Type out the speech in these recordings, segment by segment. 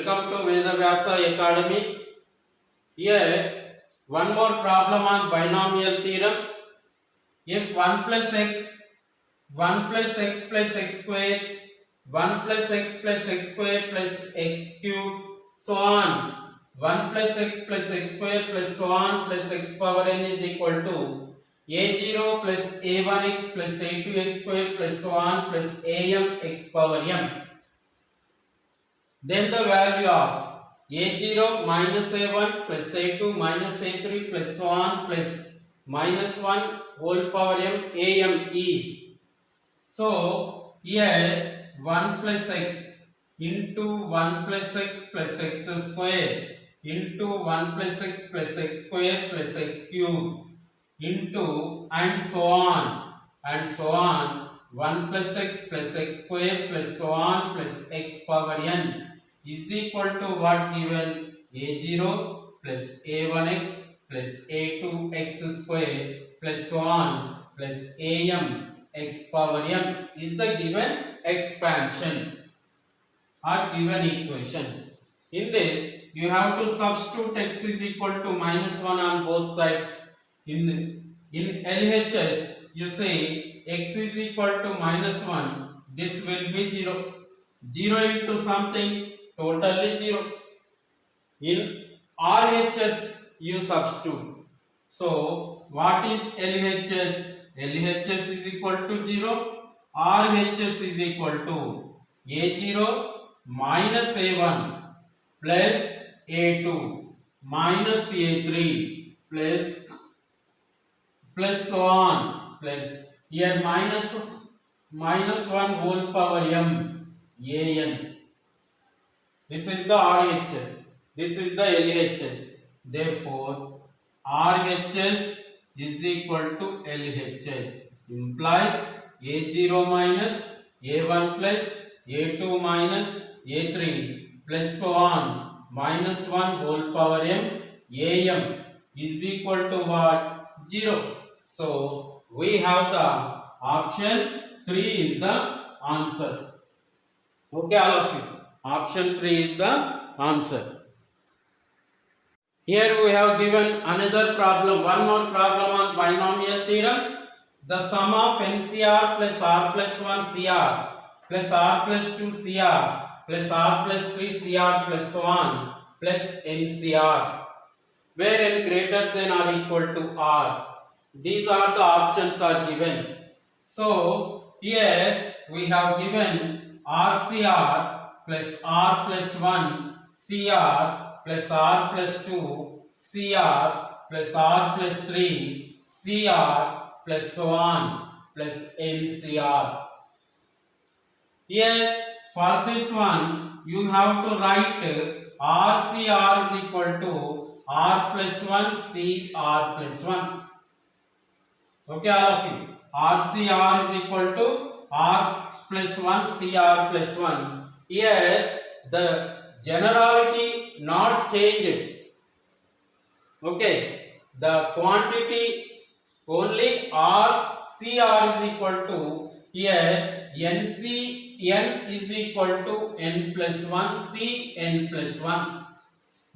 Welcome to Vedavyasa Academy. Here, one more problem on binomial theorem. If 1 plus x, 1 plus x plus x square, 1 plus x plus x square plus x cube, so on, 1 plus x square plus so on plus x power n is equal to a0 plus a1x plus a2x square plus so on plus am x power m. Then the value of a0 minus a1 plus a2 minus a3 plus so on plus minus 1 whole power m am is. So here 1 plus x into 1 plus x plus x square into 1 plus x square plus x cube into and so on 1 plus x square plus so on plus x power n is equal to what given? a0 plus a1x plus a2x square plus so on plus am x power m is the given expansion or given equation. In this, you have to substitute x is equal to minus 1 on both sides. In LHS, you say x is equal to minus 1, this will be 0. 0 into something, totally 0. In RHS, you substitute. So, what is LHS? LHS is equal to 0. RHS is equal to A0 minus A1 plus A2 minus A3 plus so on plus here minus 1 whole power m an. This is the RHS. This is the LHS. Therefore, RHS is equal to LHS. Implies A0 minus A1 plus A2 minus A3 plus so on minus 1 whole power m am is equal to what? 0. So, we have the option 3 is the answer. Okay, all of you. Option 3 is the answer. Here we have given another problem, one more problem on binomial theorem. The sum of NCR plus R plus 1 CR plus R plus 2 CR plus R plus 3 CR plus so on plus NCR, where n greater than or equal to R. These are the options are given. So, here we have given RCR plus R plus 1 CR plus R plus 2 CR plus R plus 3 CR plus so on plus NCR. Here for this one you have to write RCR is equal to R plus 1 CR plus 1. Okay, all of you. RCR is equal to R plus 1 CR plus 1. Here the generality not changed. Okay, the quantity only R CR is equal to here NC n is equal to n plus 1 C n plus 1.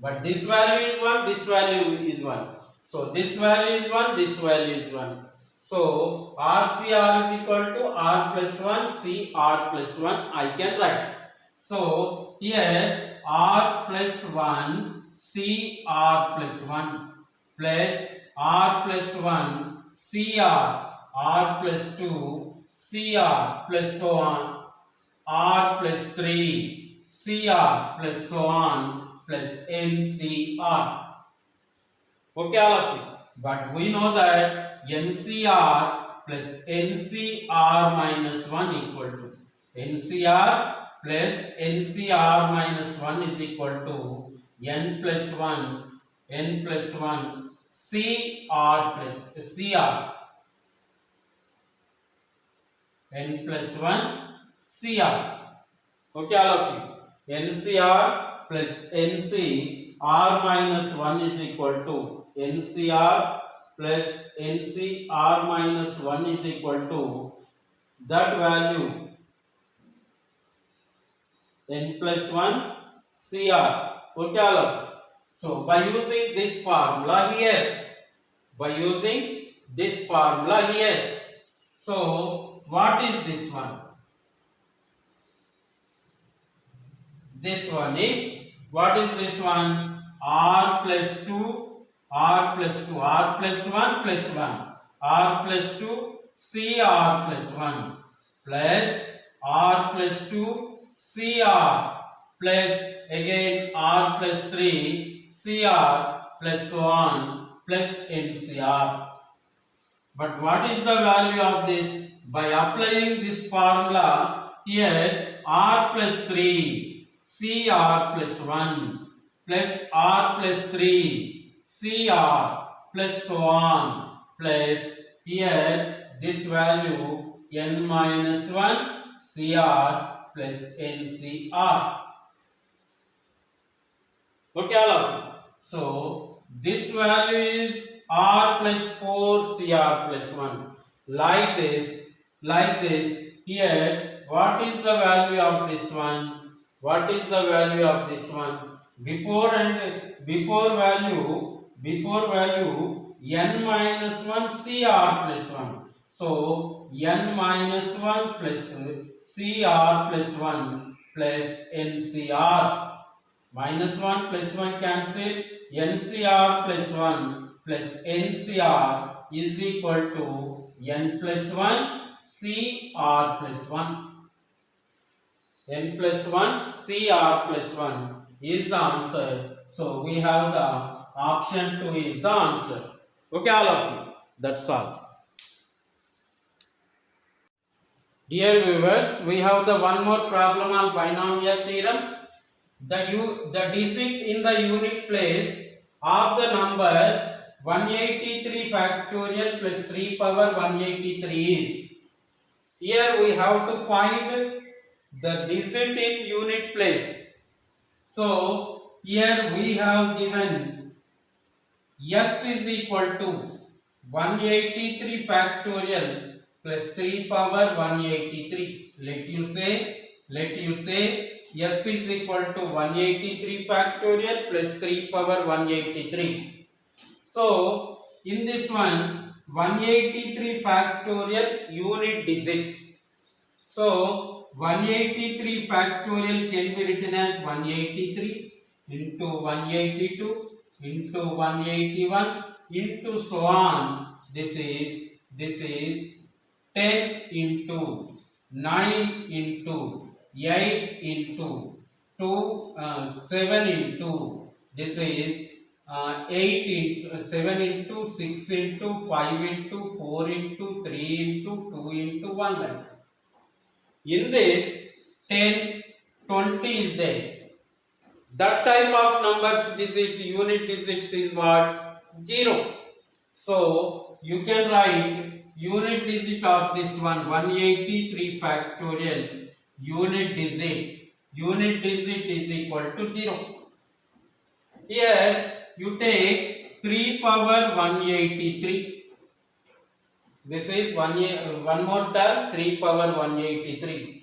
But this value is 1, this value is 1. So this value is 1, this value is 1. So RCR is equal to R plus 1 C R plus 1 I can write. So here R plus 1 C R plus 1 plus R plus 1 C R plus 2 C R plus so on R plus 3 C R plus so on plus NCR. Okay, all of you. But we know that NCR plus NCR minus 1 equal to NCR plus NCR minus 1 is equal to n plus 1 CR plus CR n plus 1 CR. Okay, all of you. NCR plus NCR minus 1 is equal to NCR plus NCR minus 1 is equal to that value n plus 1 CR. Okay, all of you. So by using this formula here, so what is this one? This one is, what is this one? R plus 2, R plus 2, R plus 1 plus 1, R plus 2, CR plus 1 plus R plus 2, CR plus again R plus 3, CR plus 1 plus NCR. But what is the value of this? By applying this formula here, R plus 3, CR plus 1 plus R plus 3, CR plus 1 plus here this value N minus 1 CR plus NCR. Okay, all of you. So this value is R plus 4 CR plus 1. Like this. Here, what is the value of this one? What is the value of this one? Before value N minus 1 CR plus 1. So N minus 1 plus CR plus 1 plus NCR. Minus 1 plus 1 cancel. NCR plus 1 plus NCR is equal to N plus 1 CR plus 1. N plus 1 CR plus 1 is the answer. So we have the option 2 is the answer. Okay, all of you. That's all. Dear viewers, we have the one more problem on binomial theorem. The digit in the unit place of the number 183 factorial plus 3 power 183 is. Here we have to find the digit in unit place. So here we have given S is equal to 183 factorial plus 3 power 183. Let you say S is equal to 183 factorial plus 3 power 183. So in this one 183 factorial unit digit. So 183 factorial can be written as 183 into 182 into 181 into so on. This is 10 into 9 into 8 into 2 7 into, this is 8 into 7 into 6 into 5 into 4 into 3 into 2 into 1 like this. In this 10, 20 is there. That type of numbers unit digits is what? 0. So you can write unit digit of this one 183 factorial unit digit is equal to 0. Here you take 3 power 183. This is one more term 3 power 183.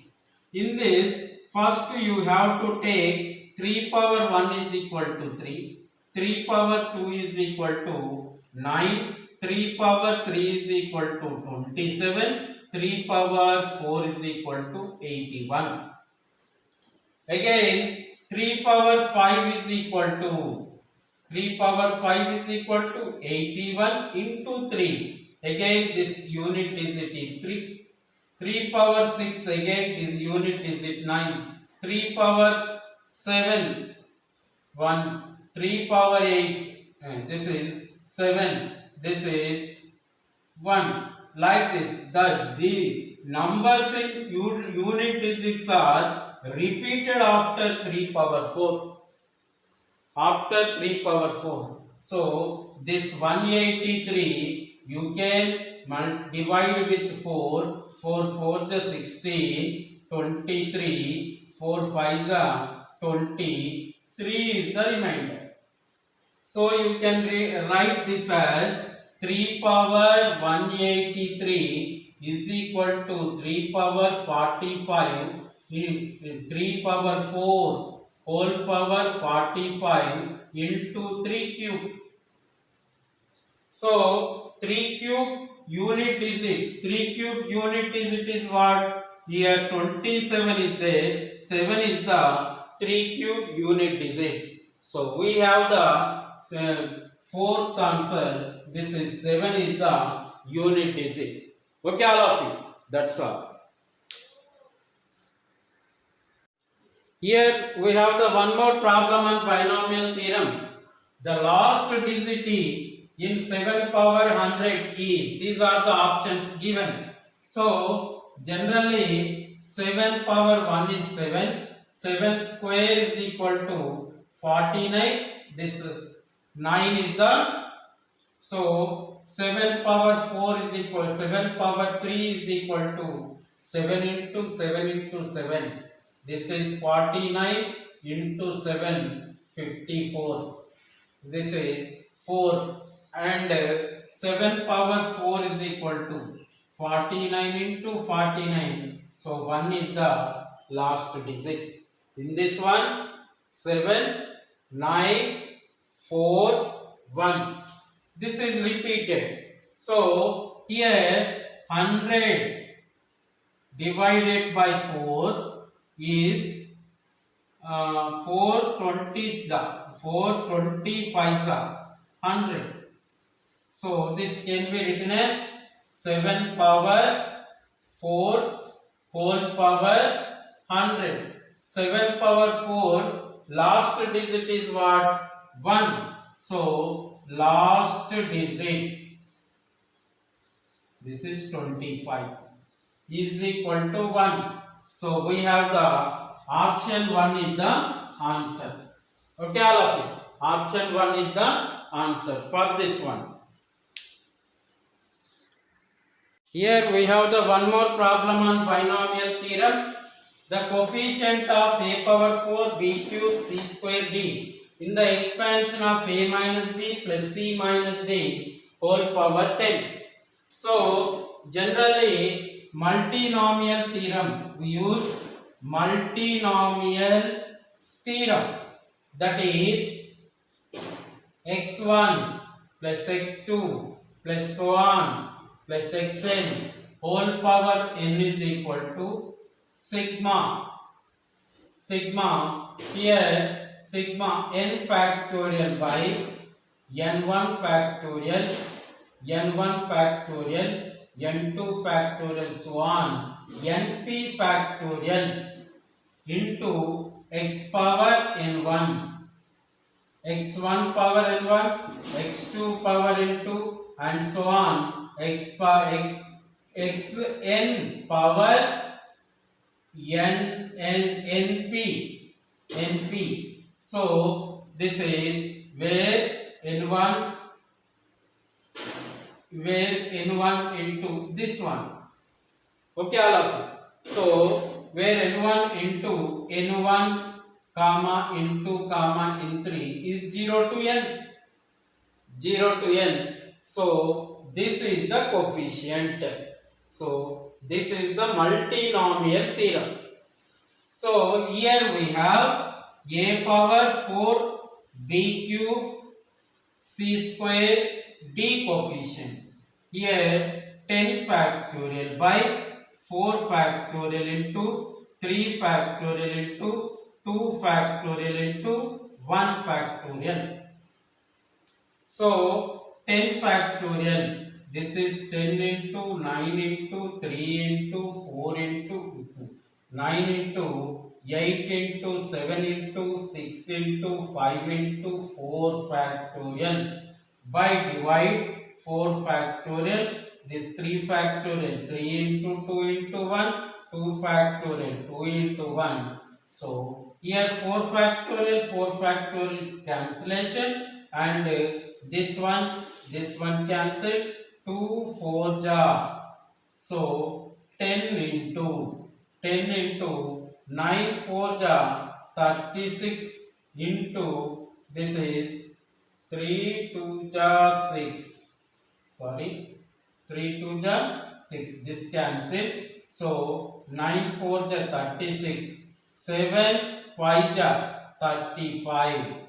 In this first you have to take 3 power 1 is equal to 3. 3 power 2 is equal to 9. 3 power 3 is equal to 27. 3 power 4 is equal to 81. Again 3 power 5 is equal to 81 into 3. Again this unit digit is 3. 3 power 6 again this unit digit 9. 3 power 7 1. 3 power 8 this is 7. This is 1. Like this, the numbers in unit digits are repeated after 3 power 4. After 3 power 4. So this 183 you can divide with 4. 4 4 is 16. 23. 4 5 is 20. 3 is the remainder. So you can write this as 3 power 183 is equal to 3 power 45 3 power 4 whole power 45 into 3 cube. So 3 cube unit is it? 3 cube unit is it is what? Here 27 is there. 7 is the 3 cube unit digit. So we have the fourth answer. This is 7 is the unit digit. Okay, all of you. That's all. Here we have the one more problem on binomial theorem. The last digit in 7 power 100 is. These are the options given. So generally 7 power 1 is 7. 7 square is equal to 49. This 9 is the, so 7 power 4 is equal, 7 power 3 is equal to 7 into 7 into 7. This is 49 into 7, 54. This is 4, and 7 power 4 is equal to 49 into 49. So 1 is the last digit. In this one, 7, 9, 4, 1. This is repeated. So here 100 divided by 4 is 425 100. So this can be written as 7 power 4 whole power 100. 7 power 4 last digit is what? 1. So last digit, this is 25, is equal to 1. So we have the option 1 is the answer. Okay, all of you. Option 1 is the answer for this one. Here we have the one more problem on binomial theorem. The coefficient of a power 4 b cube c square d in the expansion of a minus b plus c minus d whole power 10. So generally multinomial theorem, we use multinomial theorem, that is x1 plus x2 plus so on plus xn whole power n is equal to sigma. Sigma here, sigma n factorial by n1 factorial, n1 factorial, n2 factorial so on, np factorial into x power n1, x1 power n1, x2 power n2 and so on, xn power np. So this is where n1 into this one. Okay, all of you. So where n1 into n1 comma into comma n3 is 0 to n. 0 to n. So this is the coefficient. So this is the multinomial theorem. So here we have a power 4 b cube c square d coefficient. Here 10 factorial by 4 factorial into 3 factorial into 2 factorial into 1 factorial. So 10 factorial, this is 10 into 9 into 3 into 4 into 9 into 8 into 7 into 6 into 5 into 4 factorial by divide 4 factorial, this 3 factorial, 3 into 2 into 1, 2 factorial, 2 into 1. So here 4 factorial cancellation, and this one cancel, 2 4 jar. So 10 into 9 4 jar 36 into, this is 3 2 jar 6, sorry, 3 2 jar 6, this cancel. So 9 4 jar 36, 7 5 jar 35.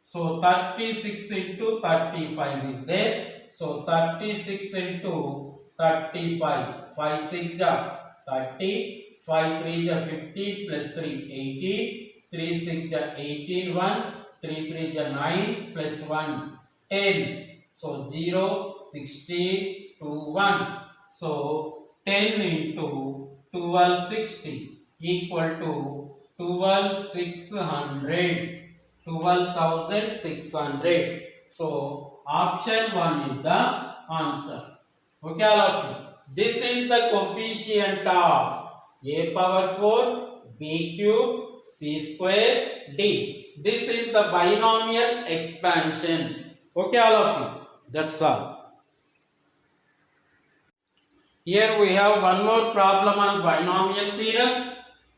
So 36 into 35 is there. So 36 into 35. 5 6 ja 30. 5 3 ja 15 plus 3 18. 3 6 ja 18 1. 3 3 ja 9 plus 1 10. So 0 16 2 1. So 10 into 1260 equal to 12,600. 12,600. So option 1 is the answer. Okay, all of you. This is the coefficient of a power 4, b cube, c square, d. This is the binomial expansion. Okay, all of you. That's all. Here we have one more problem on binomial theorem.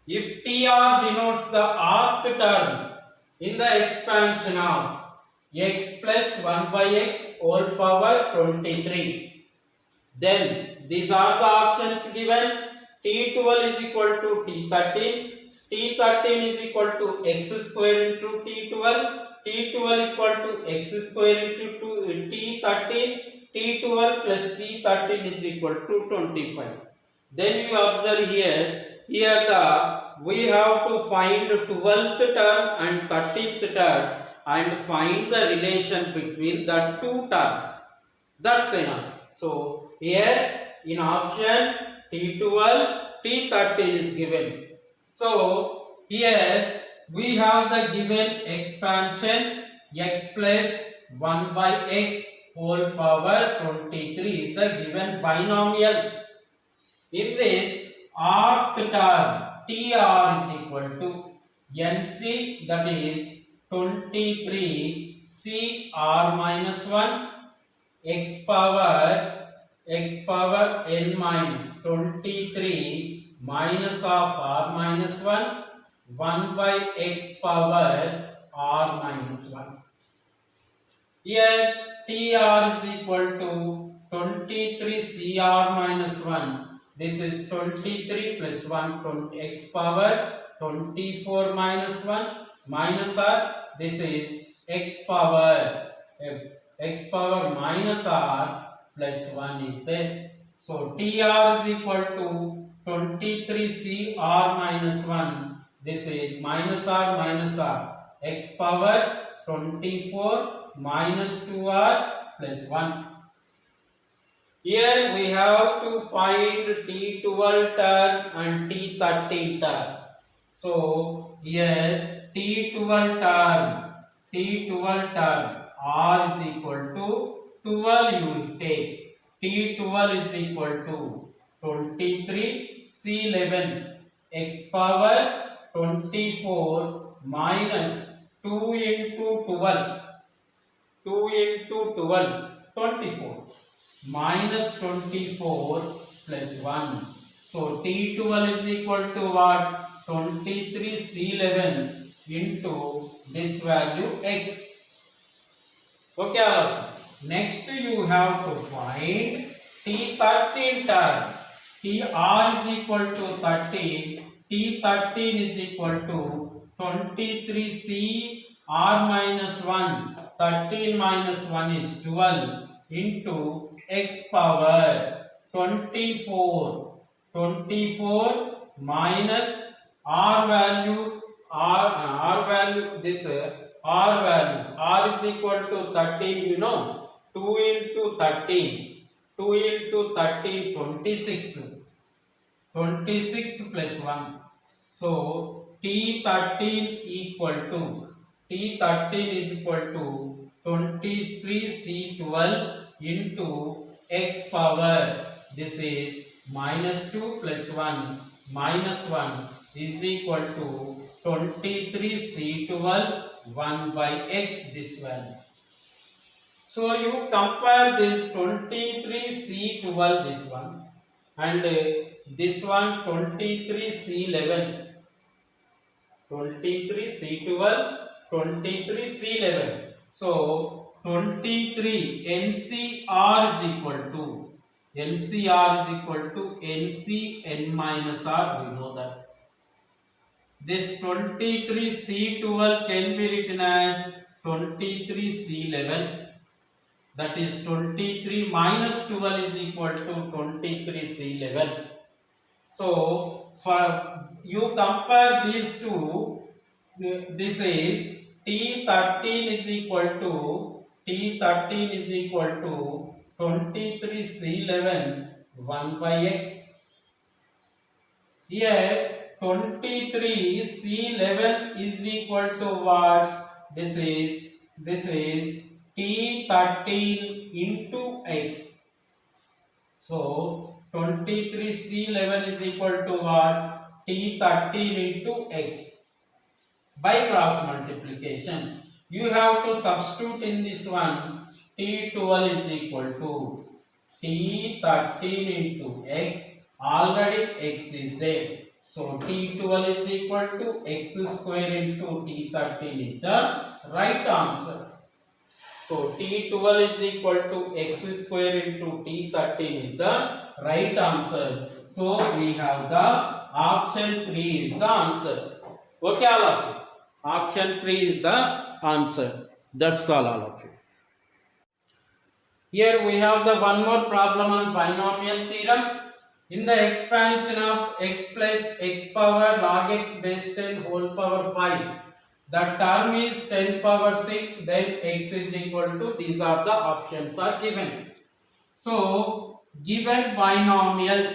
If TR denotes the rth term in the expansion of x plus 1 by x whole power 23, then these are the options given. T12 is equal to T13, T13 is equal to x square into T12, T12 equal to x square into T13, T12 plus T13 is equal to 25. Then you observe here we have to find 12th term and 13th term and find the relation between the two terms. That's enough. So here in option T12, T13 is given. So here we have the given expansion x plus 1 by x whole power 23 is the given binomial. In this rth term TR is equal to NC, that is 23 CR minus 1 x power n minus 23 minus of r minus 1 1 by x power r minus 1. Here TR is equal to 23 CR minus 1. This is 23 plus 1 20 x power 24 minus 1 minus r. This is x power minus r plus 1 is there. So TR is equal to 23 CR minus 1. This is minus r x power 24 minus 2r plus 1. Here we have to find T12 term and T13 term. So here T12 term R is equal to 12 you will take. T12 is equal to 23 C11 x power 24 minus 2 into 12 24 minus 24 plus 1. So T12 is equal to what? 23 C11 into this value x. Okay. Next you have to find T13 term. TR is equal to 13. T13 is equal to 23 C R minus 1. 13 minus 1 is 12 into x power 24 minus r value this r value r is equal to 13, you know, 2 into 13 26 plus 1. So T13 is equal to 23 C12 into x power, this is minus 2 plus 1 minus 1 is equal to 23 C12 1 by x, this value. So you compare this 23 C12 this one and this one 23 C11. 23 C12 23 C11. So 23 NCR is equal to NC n minus r, we know that. this 23C12 can be written as 23C11. That is 23 minus 12 is equal to 23C11. So for you compare these two, this is T13 is equal to 23C11 1 by x. Here 23C11 is equal to what? This is T13 into x. So 23C11 is equal to what? T13 into x. By cross multiplication, you have to substitute in this one. T12 is equal to T13 into x. Already x is there. So T12 is equal to x square into T13 is the right answer. So T12 is equal to x square into T13 is the right answer. So we have the option 3 is the answer. Okay, all of you. Option 3 is the answer. That's all of you. Here we have the one more problem on binomial theorem. In the expansion of x plus x power log x base 10 whole power 5, the term is 10 power 6, then x is equal to, these are the options are given. So given binomial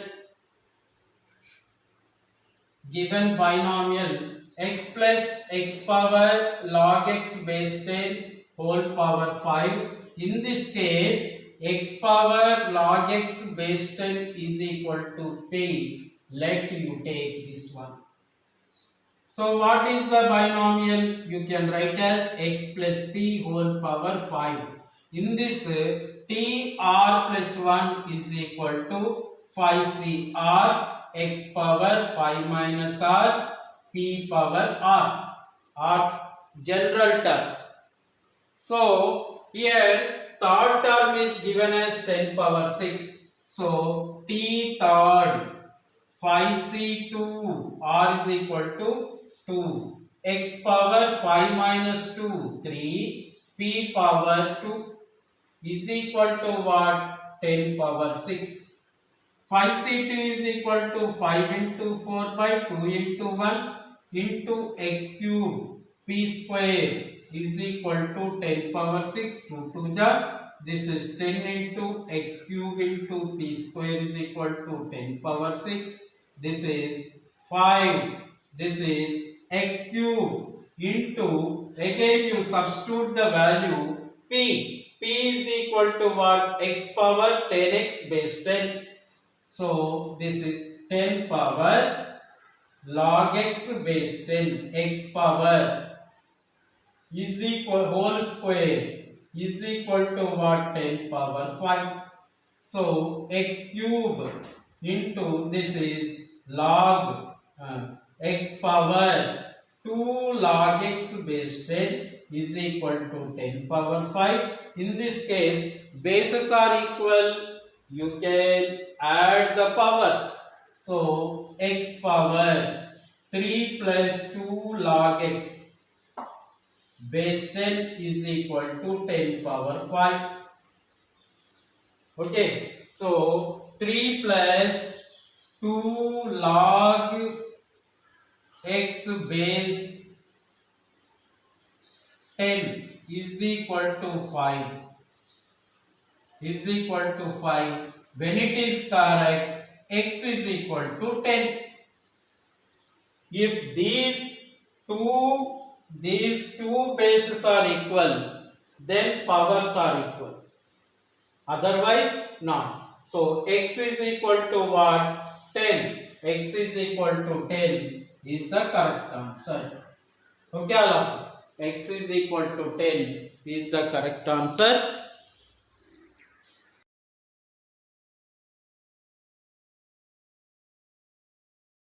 x plus x power log x base 10 whole power 5. In this case, x power log x base 10 is equal to p. Let you take this one. So what is the binomial? You can write as x plus p whole power 5. In this, t r plus 1 is equal to 5c r x power 5 minus r p power r, or general term. So here third term is given as 10 power 6. So t third 5c2 r is equal to 2. X power 5 minus 2 3 p power 2 is equal to what? 10 power 6. 5c2 is equal to 5 into 4 by 2 into 1 into x cube p square is equal to 10 power 6. 2 to the, this is 10 into x cube into p square is equal to 10 power 6. This is 5. This is x cube into, again you substitute the value p. P is equal to what? X power 10x base 10. So this is 10 power log x base 10 x power is equal whole square is equal to what? 10 power 5. So x cube into, this is log x power 2 log x base 10 is equal to 10 power 5. In this case, bases are equal. You can add the powers. So x power 3 plus 2 log x base 10 is equal to 10 power 5. Okay, so 3 plus 2 log x base 10 is equal to 5. Is equal to 5. When it is correct, x is equal to 10. If these two bases are equal, then powers are equal. Otherwise, not. So x is equal to what? 10. X is equal to 10 is the correct answer. Okay, all of you. X is equal to 10 is the correct answer.